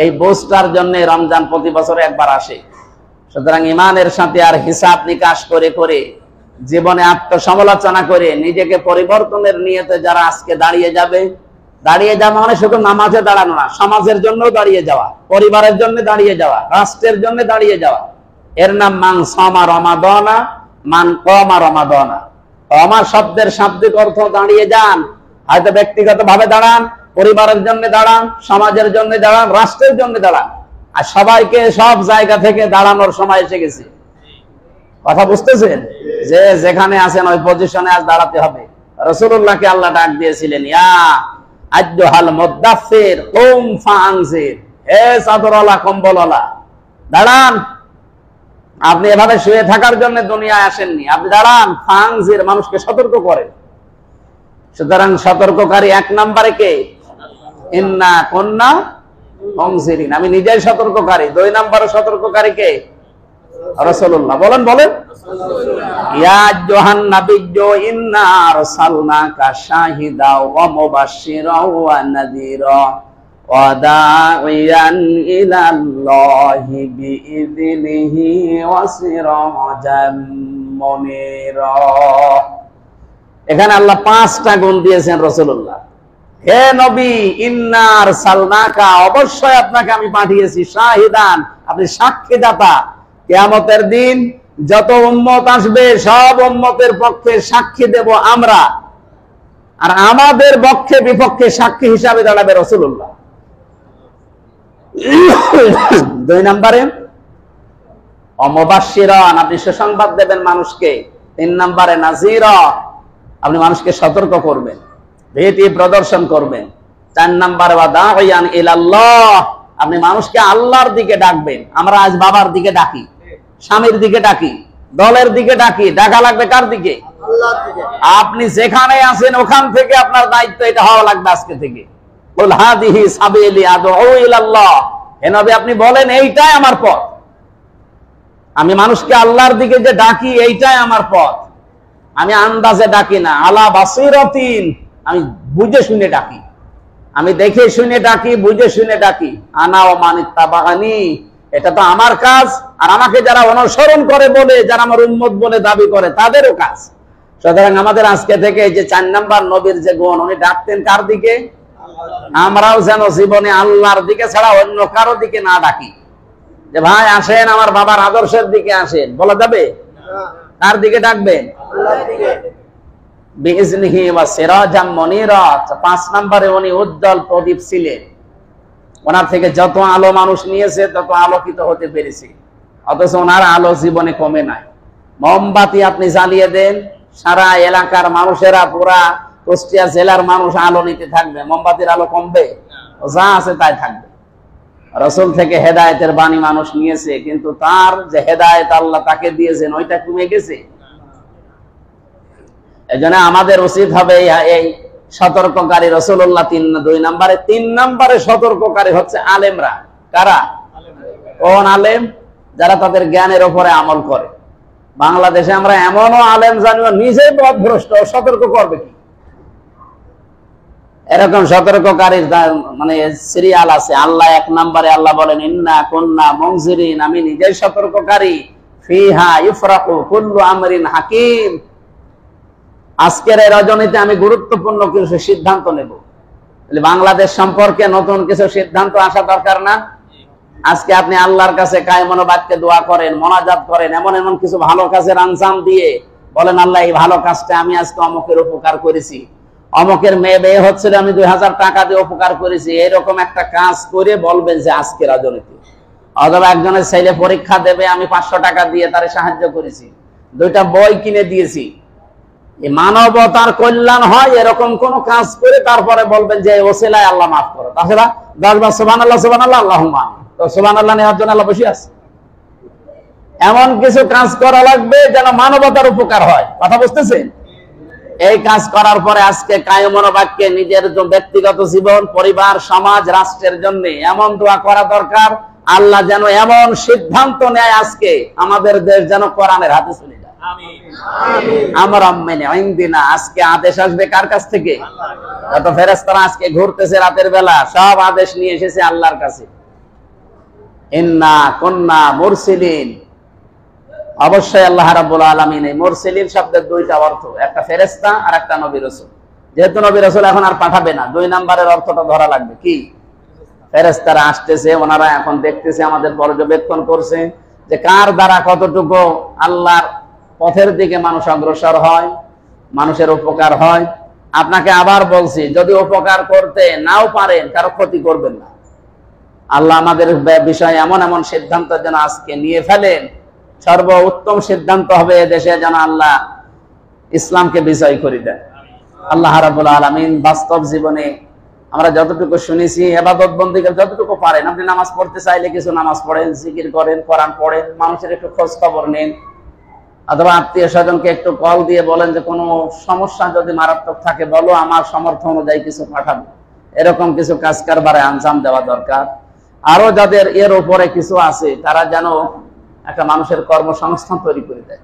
এই বুঝটার জন্য রমজান প্রতি বছরে একবার আসে। সুতরাং ঈমানের সাথে আর হিসাব নিকাশ করে করে জীবনে আত্মসমালোচনা করে নিজেকে পরিবর্তনের নিয়তে যারা আজকে দাঁড়িয়ে যাবে, দাঁড়িয়ে যাওয়া মানে শুধু নামাজে দাঁড়ানো না, সমাজের জন্য দাঁড়িয়ে যাওয়া, পরিবারের জন্য দাঁড়িয়ে যাওয়া, রাষ্ট্রের জন্য দাঁড়িয়ে যাওয়া, এর নাম মান সামা রমাদানা মান কামা রমাদানা। আমার শব্দের শাব্দিক অর্থ দাঁড়িয়ে যান, হয়তো ব্যক্তিগত ভাবে দাঁড়ান, পরিবারের জন্য দাঁড়ান, সমাজের জন্য দাঁড়ান, রাষ্ট্রের জন্য দাঁড়ান। আর সবাইকে সব জায়গা থেকে দাঁড়ানোর সময় এসে গেছে। কথা বুঝতেছেন? যে যেখানে আছেন ওই পজিশনে আজ দাঁড়াতে হবে। রাসূলুল্লাহকে আল্লাহ ডাক দিয়েছিলেন, ইয়া আইয়ুহাল মুদাফফির কুম ফাআনজির, হে চাদরওয়ালা কম্বলওয়ালা দাঁড়ান। আপনি এভাবে শুয়ে থাকার জন্য দুনিয়ায় আসেননি, আপনি দাঁড়ান, ফাআনজির, মানুষকে সতর্ক করেন। সুতরাং সতর্ককারী 1 নম্বরে কে? ইন্না কুন্না মুনজিরিন, আমি নিজেই সতর্ককারী। 2 নম্বরে সতর্ককারী কে? রাসূলুল্লাহ। বলেন বলেন। ইয়া আইয়ুহান নাবিয়্যু ইন্না আরসালনাকা শাহিদা ওয়া মুবাশশিরা ওয়া নাযীরা ওয়া দাঈয়ান ইলাল্লাহি বিইযনিহি ওয়া সিরাজাম মুনীরা। এখানে আল্লাহ 5টা গুণ দিয়েছেন রাসূলুল্লাহ। হে নবী, ইন্না আরসালনাকা, অবশ্যই আপনাকে আমি পাঠিয়েছি, শাহিদান, আপনি সাক্ষীদাতা। কিয়ামতের দিন যত উম্মত আসবে সব উম্মতের পক্ষে সাক্ষী দেব আমরা, আর আমাদের পক্ষে বিপক্ষে সাক্ষী হিসাবে দাঁড়াবে রাসূলুল্লাহ। 2 নম্বরে মুবাশশিরান, আপনি সুসংবাদ দেবেন মানুষকে। 3 নম্বরে নাযীরা, আপনি মানুষকে সতর্ক করবেন, ভীতি প্রদর্শন করবেন। 4 নম্বরে ওয়া দাঈয়ান ইলাল্লাহ, আপনি মানুষকে আল্লাহর দিকে ডাকবেন। আমরা আজ বাবার দিকে ডাকি, স্বামীর দিকে ডাকি, দলের দিকে ডাকি, ডাকা লাগবে কার দিকে? আল্লাহর দিকে। আপনি যেখানে আছেন ওখান থেকে আপনার দায়িত্ব এটা হওয়া লাগবে আজকে থেকে। কুল হাদিহি সাবিলি আদউ ইলাল্লাহ, হে নবী আপনি বলেন এইটাই আমার পথ, আমি মানুষকে আল্লাহর দিকে যে ডাকি এইটাই আমার পথ। আমি আন্দাজে ডাকি না, আলা বাসিরাতিন, আমি বুঝে শুনে ডাকি, আমি দেখে শুনে ডাকি, বুঝে শুনে ডাকি। আনা ওয়া মানিত্তাবানি, এটা তো আমার কাজ, আর আমাকে যারা অনুসরণ করে বলে, যারা আমার উম্মত বলে দাবি করে, তাদেরও কাজ। সুতরাং আমাদের আজকে থেকে যে 4 নাম্বার নবীর যে গুণ, উনি ডাকতেন কার দিকে? আমরাও যেন জীবনে আল্লাহর দিকে ছাড়া অন্য কারো দিকে না ডাকি। যে ভাই আসেন আমার বাবার আদর্শের দিকে আসেন, বলা যাবে? কার দিকে ডাকবেন? আল্লাহর দিকে। বিইজনিহি ওয়া সিরাজাম মুনীরা, 5 নম্বরে উনি উজ্জ্বল প্রদীপ ছিলেন। ওনার থেকে যত আলো মানুষ নিয়েছে তত আলোকিত হতে পেরেছে, অথচ ওনার আলো জীবনে কমে নাই। মোমবাতি আপনি জ্বালিয়ে দেন, সারা এলাকার মানুষেরা, পুরা কুষ্টিয়া জেলার মানুষ আলো নিতে থাকবে, মোমবাতির আলো কমবে? যা আছে তাই থাকবে। রাসূল থেকে হেদায়েতের বাণী মানুষ নিয়েছে, কিন্তু তার যে হেদায়েত আল্লাহ তাকে দিয়েছেন ওইটা কমে গেছে। এজন্য আমাদের উচিত হবে এই সতর্ককারী রাসূলুল্লাহ 2 নম্বরে 3 নম্বরে সতর্ককারী হচ্ছে আলেমরা। কারা? কোন আলেম? যারা তাদের জ্ঞানের উপরে আমল করে। বাংলাদেশে আমরা এমনও আলেম জানিও নিজেই পথভ্রষ্ট, সতর্ক করবে কি? এরকম সতর্ককারীর মানে সিরিয়াল আছে। আল্লাহ 1 নম্বরে আল্লাহ বলেন ইন্না কুন্না মুনজিরিন, আমি নিজেই সতর্ককারী। ফিহা ইফরাকু কুল্লু আমরিন হাকিম, আজকের এই রজনীতে আমি গুরুত্বপূর্ণ কিছু সিদ্ধান্ত নেব। বাংলাদেশ সম্পর্কে নতুন কিছু সিদ্ধান্ত আসা দরকার না? আজকে আপনি আল্লাহর কাছে কায়মন বাক্যে দোয়া করেন, মোনাজাত করেন, এমন এমন কিছু ভালো কাজের আঞ্জাম দিয়ে বলেন আল্লাহ এই ভালো কাজটা আমি আজকে অমুকের উপকার করেছি, অমুকের মেয়ে বিয়ে হচ্ছিল আমি 2000 টাকা দিয়ে উপকার করেছি, এরকম একটা কাজ করে বলবেন যে আজকে রজনীতে। অথবা একজনের ছেলে পরীক্ষা দেবে, আমি 500 টাকা দিয়ে তারে সাহায্য করেছি, 2টা বই কিনে দিয়েছি। এই মানবতার কল্যাণ হয় এরকম কোন কাজ করে তারপরে বলবেন যে ওসিলায় আল্লাহ মাফ করো। তাছাড়া 10 বার সুবহানাল্লাহ সুবহানাল্লাহ আল্লাহুম্মা আমিন, তো সুবহানাল্লাহ নেওয়ার জন্য আল্লাহ বসে আছে। এমন কিছু কাজ করা লাগবে যেন মানবতার উপকার হয়। কথা বুঝতেছেন? এই কাজ করার পরে আজকে কায়মন বাক্যে নিজের ব্যক্তিগত জীবন, পরিবার, সমাজ, রাষ্ট্রের জন্য এমন দোয়া করা দরকার আল্লাহ যেন এমন সিদ্ধান্ত নেয় আজকে আমাদের দেশ যেন কোরআনের হাতে চলে যায়। আমার আম্মানে ইনদিনা, আজকে আদেশ আসবে কার কাছ থেকে? যত ফেরেশতারা আজকে ঘুরতেছে রাতের বেলা, সব আদেশ নিয়ে এসেছে আল্লাহর কাছে। ইন্না কুন্না মুরসিলিন, অবশ্যই আল্লাহ রাব্বুল আলামিন এই মুরসিলিন শব্দের 2টা অর্থ, একটা ফেরেশতা আর একটা নবী রাসূল। যেহেতু নবী রাসূল এখন আর পাঠাবে না, 2 নম্বরের অর্থটা ধরা লাগবে কি? ফেরেশতারা আসতেছে, ওনারা এখন দেখতেছে, আমাদের পর্যবেক্ষণ করছে যে কার দ্বারা কতটুকু আল্লাহর পথের দিকে মানুষ অগ্রসর হয়, মানুষের উপকার হয়। আপনাকে আবার বলছি, যদি উপকার করতে নাও পারেন কারো ক্ষতি করবেন না। আল্লাহ আমাদের বিষয়ে এমন এমন সিদ্ধান্ত যেন আজকে নিয়ে ফেলেন, সর্বোত্তম সিদ্ধান্ত হবে দেশে যেন আল্লাহ ইসলামকে বিজয় করে দেয়। আল্লাহ রাব্বুল আলামিন বাস্তব জীবনে আমরা যতটুকু শুনেছি, ইবাদত বন্দেগী যতটুকু পারেন, আপনি নামাজ পড়তে চাইলে কিছু নামাজ পড়েন, জিকির করেন, কোরআন পড়েন, মানুষের একটু খোঁজ খবর নেন, অথবা আত্মীয় স্বজনকে একটু কল দিয়ে বলেন যে কোনো সমস্যা যদি মারাত্মক থাকে বলো, আমার সামর্থ্য অনুযায়ী কিছু পাঠাবো। এরকম কিছু কাজ কারবারে আঞ্জাম দেওয়া দরকার। আরো যাদের এর উপরে কিছু আছে তারা যেন একটা মানুষের কর্মসংস্থান তৈরি করে দেয়।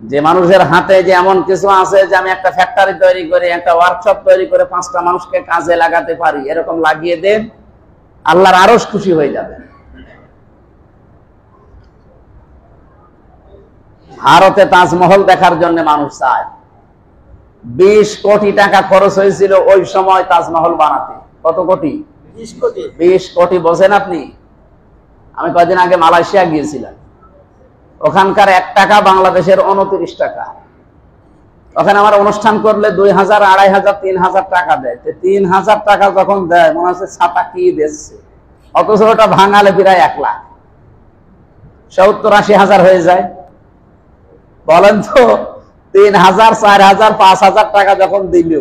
যে মানুষের হাতে যে এমন কিছু আছে যে আমি একটা ফ্যাক্টরি তৈরি করে, একটা ওয়ার্কশপ তৈরি করে 5টা মানুষকে কাজে লাগাতে পারি, এরকম লাগিয়ে দেন, আল্লাহর আরশ খুশি হয়ে যাবে। ভারতে তাজমহল দেখার জন্য মানুষ চায়। 20 কোটি টাকা খরচ হয়েছিল ওই সময় তাজমহল বানাতে। কত কোটি? 20 কোটি। 20 কোটি বোঝেন আপনি? আমি কয়েকদিন আগে মালয়েশিয়া গিয়েছিলাম, ওখানকার 1 টাকা বাংলাদেশের 29 টাকা। ওখানে আমার অনুষ্ঠান করলে 2000, 2500, 3000 টাকা দেয়। 3000 টাকা যখন দেয় মনে হচ্ছে ছাতা কি দিচ্ছে, অথচ ওটা ভাঙালে প্রায় 1 লাখ, 70-80 হাজার হয়ে যায়। বলেন তো 3000, 4000, 5000 টাকা যখন দিল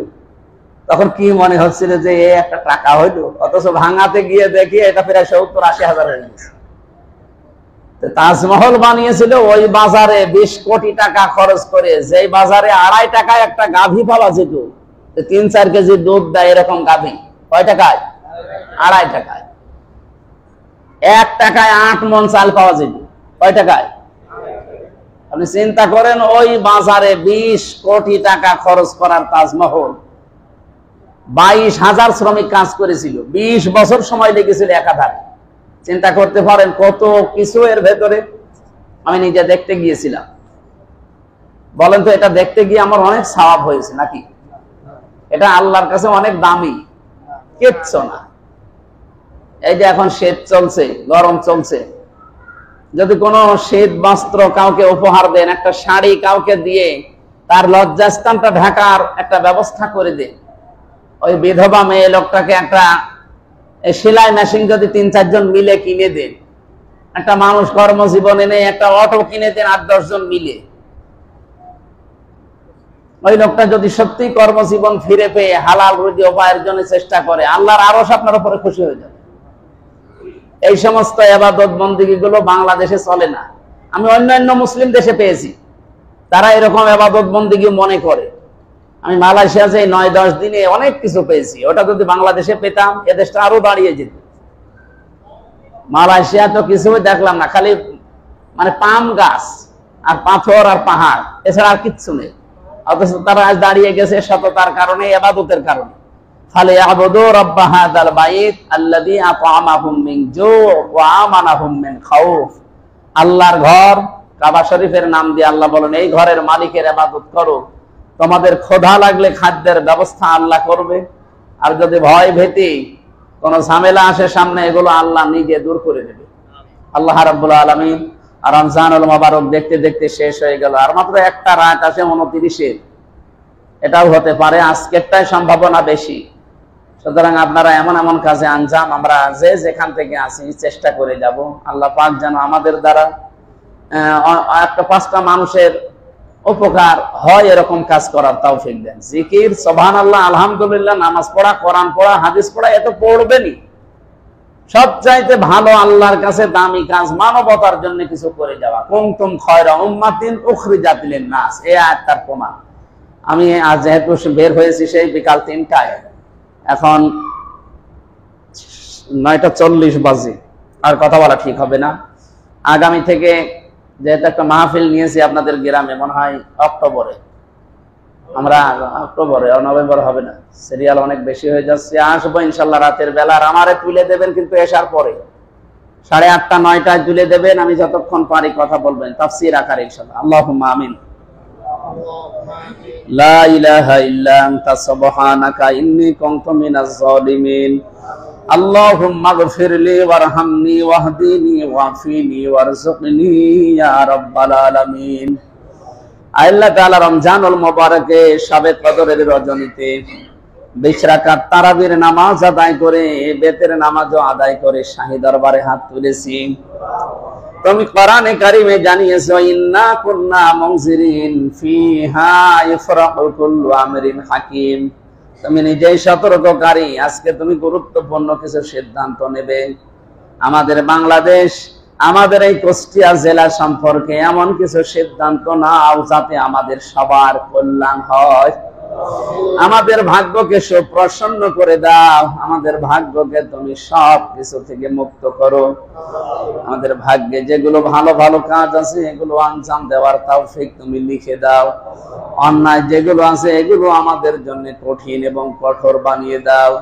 তখন কি মনে হচ্ছিল যে এই একটা টাকা হইলো, অথচ ভাঙাতে গিয়ে দেখি এটা প্রায় 70-80 হাজার হয়ে গেছে। তাজমহল বানিয়েছিল ওই বাজারে 20 কোটি টাকা খরচ করে, যেই বাজারে 2.5 টাকায় একটা গাভী পাওয়া যেত, 3-4 কেজি দুধ দেয় এরকম গাভী, কয় টাকায়? 2.5 টাকায়। 1 টাকায় 8 মণ চাল পাওয়া যেত, কয় টাকায়? আপনি চিন্তা করেন, ওই বাজারে 20 কোটি টাকা খরচ করার তাজমহল 22,000 শ্রমিক কাজ করেছিল, 20 বছর সময় লেগেছিল একাধারে। চিন্তা করতে পারেন কত কিছু এর ভেতরে। আমি নিজে দেখতে গিয়েছিলাম। বলেন তো এটা দেখতে গিয়ে আমার অনেক সওয়াব হয়েছে নাকি? এটা আল্লাহর কাছে অনেক দামি, কিচ্ছু না। এই যে এখন শীত চলছে, গরম চলছে, যদি কোনো শীত বস্ত্র কাউকে উপহার দেন, একটা শাড়ি কাউকে দিয়ে তার লজ্জাস্থানটা ঢাকার একটা ব্যবস্থা করে দেন, ওই বিধবা মেয়ে লোকটাকে একটা সেলাই মেশিন যদি 3-4 জন মিলে কিনে দেন, একটা মানুষ কর্মজীবনে নেই একটা অটো কিনে দেন 8-10 জন মিলে, ওই লোকটা যদি সত্যি কর্মজীবন ফিরে পেয়ে হালাল রুজি উপায়ের জন্য চেষ্টা করে, আল্লাহর আরশ আপনার উপরে খুশি হয়ে যাবে। এই সমস্ত ইবাদত বন্দেগী গুলো বাংলাদেশে চলে না। আমি অন্যান্য মুসলিম দেশে পেয়েছি তারা এরকম ইবাদত বন্দেগী মনে করে। আমি মালয়েশিয়া যে 9-10 দিনে অনেক কিছু পেয়েছি, ওটা যদি বাংলাদেশে পেতাম এ দেশটা আরো দাঁড়িয়ে যেত। মালয়েশিয়া তো কিছুই দেখলাম না, খালি মানে পাম গাছ আর পাথর আর পাহাড়, এছাড়া আর কিচ্ছু নেই। অথচ তারা আজ দাঁড়িয়ে গেছে সততার কারণে, ইবাদতের কারণে। ফালিয়াবুদু রাব্বা হাযাল বাইত আল্লাযী আত'আমাহুম মিন জু' ওয়া আমানাহুম মিন খাউফ। আল্লাহর ঘর কাবা শরীফের নাম দিয়ে আল্লাহ বলেন, এই ঘরের মালিকের ইবাদত করো, তোমাদের ক্ষুধা লাগলে খাদ্যের ব্যবস্থা আল্লাহ করবে, আর যদি ভয় ভীতি কোন ঝামেলা আসে সামনে, এগুলো আল্লাহ নিজে দূর করে দেবে। আল্লাহ রাব্বুল আলামিন রমজানুল মুবারক দেখতে দেখতে শেষ হয়ে গেল, আর মাত্র একটা রাত আছে 29-এর। এটাও হতে পারে আজকেরটাই সম্ভাবনা বেশি। সুতরাং আপনারা এমন এমন কাজে আঞ্জাম, আমরা যে যেখান থেকে আসি চেষ্টা করে যাব, আল্লাহ পাক যেন আমাদের দ্বারা একটা 5টা মানুষের উপকার হয় এরকম কাজ করার তৌফিক দেন। জিকির, সুবহানাল্লাহ, আলহামদুলিল্লাহ, নামাজ পড়া, কোরআন পড়া, হাদিস পড়া, এত পড়বেনই। সবচাইতে ভালো আল্লাহর কাছে দামি কাজ মানবতার জন্য কিছু করে যাওয়া। কুনতুম খায়রা উম্মাতিন উখরিজাত লিন-নাস, এই আয়াত তার প্রমাণ। আমি আজ যেহেতু বের হয়েছি সেই বিকাল 3টায়, এখন 9:40 বাজে, আর কথা বলা ঠিক হবে না। আগামী থেকে যেহেতু একটা মাহফিল নিয়েছি আপনাদের গ্রামে, মনে হয় অক্টোবরে, আমরা অক্টোবরে, নভেম্বর হবে না, সিরিয়াল অনেক বেশি হয়ে যাচ্ছে। আসবো ইনশাল্লাহ রাতের বেলা, আর আমারে তুলে দেবেন কিন্তু এসার পরে 8:30-9টায় তুলে দেবেন। আমি যতক্ষণ পারি কথা বলবেন তাফসীর আকারে ইনশাআল্লাহ। আল্লাহুম্মা আমিন। লা ইলাহা ইল্লা আনতা সুবহানাকা ইন্নী কুনতু মিনাজ জালিমিন। আল্লাহুম্মা গফিরলি ওয়ারহামনি ওয়াহদিনি ওয়াফিনি ওয়ারযুকনি ইয়া রাব্বাল আলামিন। আল্লাহ তাআলা রমজানুল মুবারকে শবে কদরের রজনীতে 20 রাকাত তারাবির নামাজ আদায় করে, বেতের নামাজও আদায় করে শাহী দরবারে হাত তুলেছি। তুমি কোরআনে কারিমে জানিয়েছো, ইন্না কুন্না মুনজিরিন ফিহা ইফরাহু কুল্লু আমরিন হাকিম। তুমি নিজেই সতর্ককারী, আজকে তুমি গুরুত্বপূর্ণ কিছু সিদ্ধান্ত নেবে। আমাদের বাংলাদেশ, আমাদের এই কুষ্টিয়া জেলা সম্পর্কে এমন কিছু সিদ্ধান্ত নাও যাতে আমাদের সবার কল্যাণ হয়। আমাদের ভাগ্যকে সুপ্রসন্ন করে দাও, আমাদের ভাগ্যকে তুমি সব কিছু থেকে মুক্ত করো। আমাদের ভাগ্যে যেগুলো ভালো ভালো কাজ আছে এগুলো আঞ্জাম দেওয়ার তৌফিক তুমি লিখে দাও। অন্যায় যেগুলো আছে এগুলো আমাদের জন্য কঠিন এবং কঠোর বানিয়ে দাও।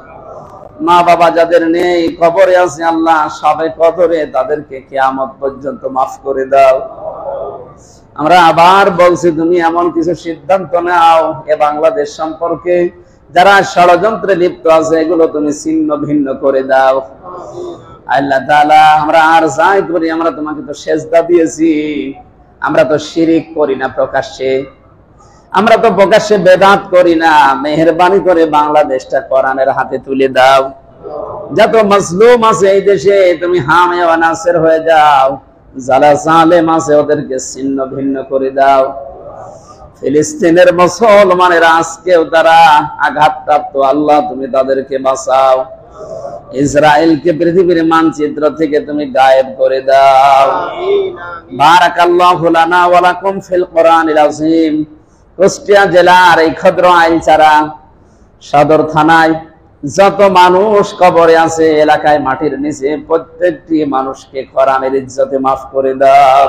মা বাবা যাদের নেই, কবরে আছে, আল্লাহ সবে কদরে তাদেরকে কিয়ামত পর্যন্ত মাফ করে দাও। আমরা আবার বলছি, তুমি এমন কিছু সিদ্ধান্ত নাও এ বাংলাদেশ সম্পর্কে, যারা ষড়যন্ত্রে লিপ্ত আছে এগুলো তুমি ছিন্ন ভিন্ন করে দাও। আল্লাহ তাআলা, আমরা আর যাই করি, আমরা তোমাকে তো সেজদা দিয়েছি, আমরা তো শিরিক করি না প্রকাশ্যে, আমরা তো প্রকাশ্যে বেদাত করি না। মেহেরবানি করে বাংলাদেশটা কোরআনের হাতে তুলে দাও। যত মাজলুম আছে এই দেশে তুমি হামে ওয়া নাসির হয়ে যাও। যারা জালেম আছে ওদেরকে ছিন্ন ভিন্ন করে দাও। ফিলিস্তিনের মুসলমানের আজকেও তারা আঘাতপ্রাপ্ত, আল্লাহ তুমি তাদেরকে বাঁচাও। ইসরায়েলকে পৃথিবীর মানচিত্র থেকে তুমি গায়েব করে দাও। বারাকাল্লাহু লানা ওয়া লাকুম ফিল কোরআনিল আযীম। কুষ্টিয়া জেলার এই ক্ষুদ্র আইলচারা সদর থানায় যত মানুষ কবরে আছে, এলাকায় মাটির নিচে, প্রত্যেকটি মানুষকে কোরআনের ইজ্জতে মাফ করে দাও।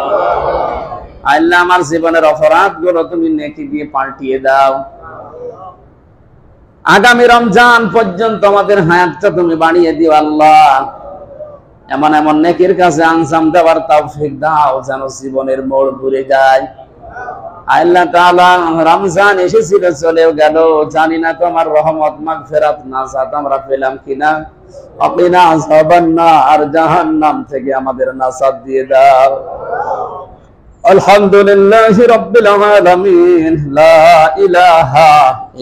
আল্লাহ, আমার জীবনের অপরাধগুলো তুমি নেকি দিয়ে পাল্টিয়ে দাও। আগামী রমজান পর্যন্ত আমাদের হায়াতটা তুমি বাড়িয়ে দিও। আল্লাহ, এমন এমন নেকির কাছে আঞ্জাম দেওয়ার তৌফিক দাও যেন জীবনের মোড় ঘুরে যায়। আল্লাহ তাআলা, রমজান এসেছিল চলেও গেল, জানি না তোমার রহমত মাগফিরাত নাজাত আমরা পেলাম কিনা। আকিনা আযাবান নার, জাহান্নাম থেকে আমাদের নাজাত দিয়ে দাও। আলহামদুলিল্লাহি রাব্বিল আলামিন। লা ইলাহা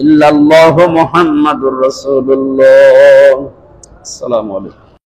ইল্লাল্লাহু মুহাম্মাদুর রাসূলুল্লাহ। আসসালামু আলাইকুম।